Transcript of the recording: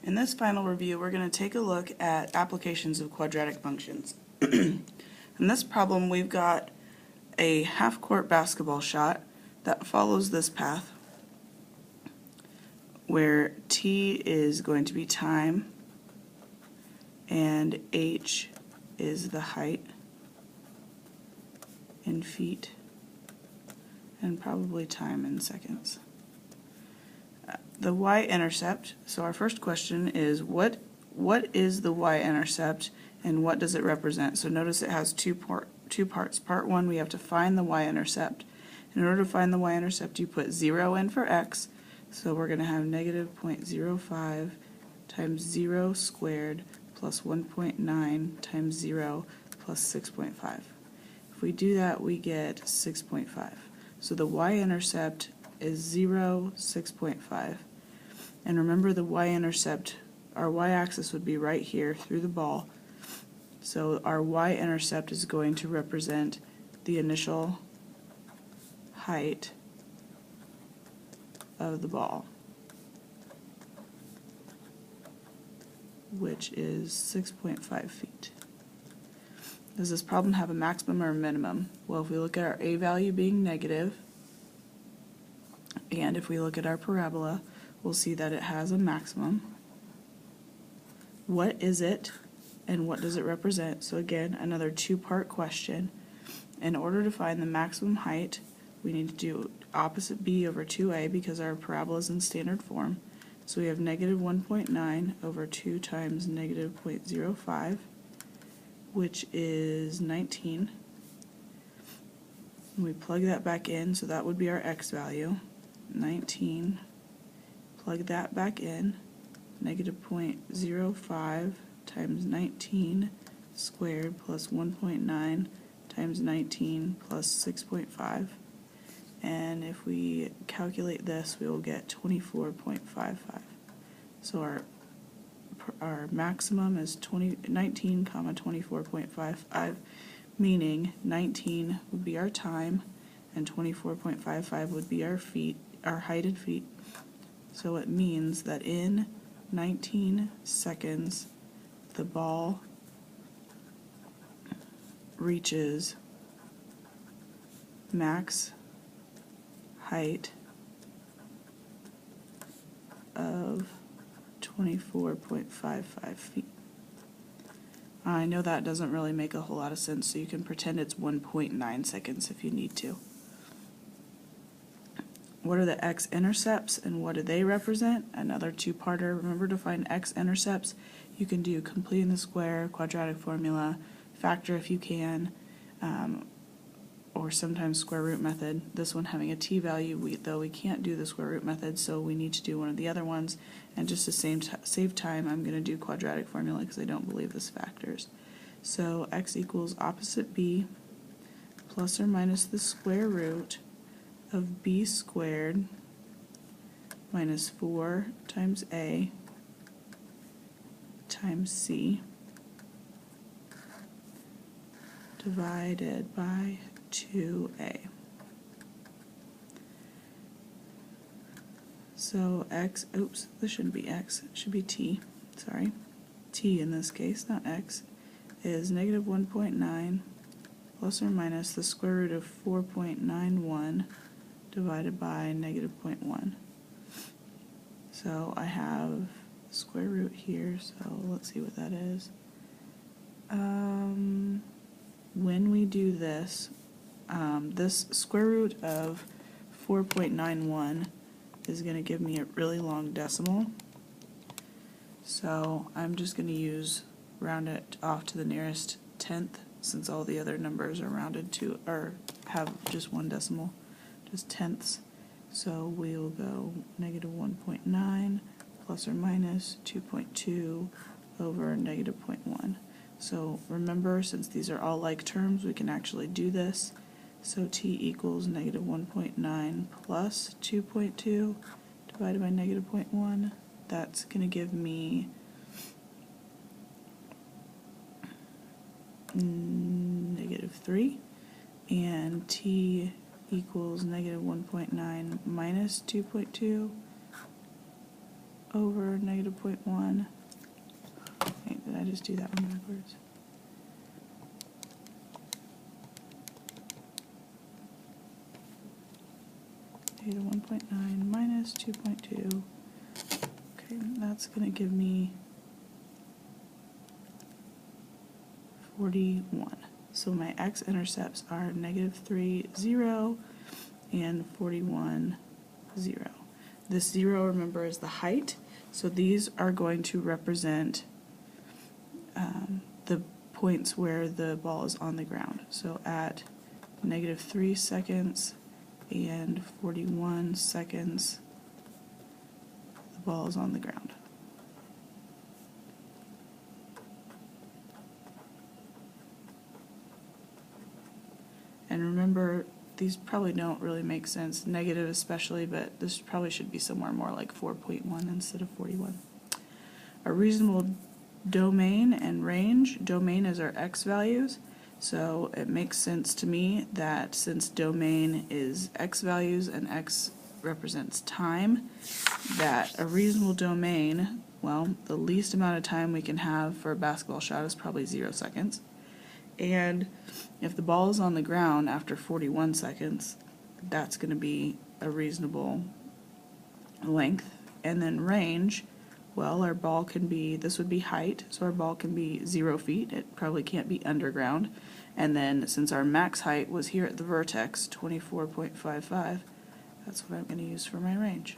In this final review, we're going to take a look at applications of quadratic functions. In this problem, we've got a half-court basketball shot that follows this path, where t is going to be time and h is the height in feet and probably time in seconds. The y-intercept, so our first question is what is the y-intercept and what does it represent? So notice it has two parts. Part one, we have to find the y-intercept. In order to find the y-intercept, you put 0 in for x, so we're going to have negative 0.05 times 0 squared plus 1.9 times 0 plus 6.5. If we do that, we get 6.5. So the y-intercept is 0, 6.5. And remember, the y-intercept, our y-axis would be right here through the ball. So our y-intercept is going to represent the initial height of the ball, which is 6.5 feet. Does this problem have a maximum or a minimum? Well, if we look at our a value being negative, and if we look at our parabola, we'll see that it has a maximum. What is it, and what does it represent? So again, another two-part question. In order to find the maximum height, we need to do opposite b over 2a because our parabola is in standard form. So we have negative 1.9 over 2 times negative 0.05, which is 19. And we plug that back in, so that would be our x value. 19, plug that back in, negative 0.05 times 19 squared plus 1.9 times 19 plus 6.5, and if we calculate this, we will get 24.55. So our maximum is 19, 24.55, meaning 19 would be our time and 24.55 would be our height in feet. So it means that in 19 seconds the ball reaches max height of 24.55 feet. I know that doesn't really make a whole lot of sense, so you can pretend it's 1.9 seconds if you need to. What are the x-intercepts and what do they represent? Another two-parter. Remember, to find x-intercepts, you can do completing the square, quadratic formula, factor if you can, or sometimes square root method. This one having a t value, though we can't do the square root method, so we need to do one of the other ones. And just to save time, I'm going to do quadratic formula because I don't believe this factors. So x equals opposite b plus or minus the square root of b squared minus 4 times a times c divided by 2a. So x, oops, this shouldn't be x, it should be t, sorry. T in this case, not x, is negative 1.9 plus or minus the square root of 4.91 divided by negative 0.1. So I have the square root here, so let's see what that is. When we do this, this square root of 4.91 is going to give me a really long decimal. So I'm just going to round it off to the nearest tenth, since all the other numbers are rounded to, or have just one decimal, just tenths. So we'll go negative 1.9 plus or minus 2.2 over negative 0.1. So remember, since these are all like terms, we can actually do this. So t equals negative 1.9 plus 2.2 divided by negative 0.1. That's going to give me negative 3. And t equals negative 1.9 minus 2.2 over negative 0.1. Wait, did I just do that one backwards? Negative 1.9 minus 2.2. Okay, that's going to give me 41. So my x-intercepts are negative 3, 0, and 41, 0. This 0, remember, is the height, so these are going to represent the points where the ball is on the ground. So at negative 3 seconds and 41 seconds, the ball is on the ground. And remember, these probably don't really make sense, negative especially, but this probably should be somewhere more like 4.1 instead of 41. A reasonable domain and range. Domain is our x values, so it makes sense to me that since domain is x values and x represents time, that a reasonable domain, well, the least amount of time we can have for a basketball shot is probably 0 seconds. And if the ball is on the ground after 41 seconds, that's going to be a reasonable length. And then range, well, our ball can be, this would be height, so our ball can be 0 feet. It probably can't be underground. And then since our max height was here at the vertex, 24.55, that's what I'm going to use for my range.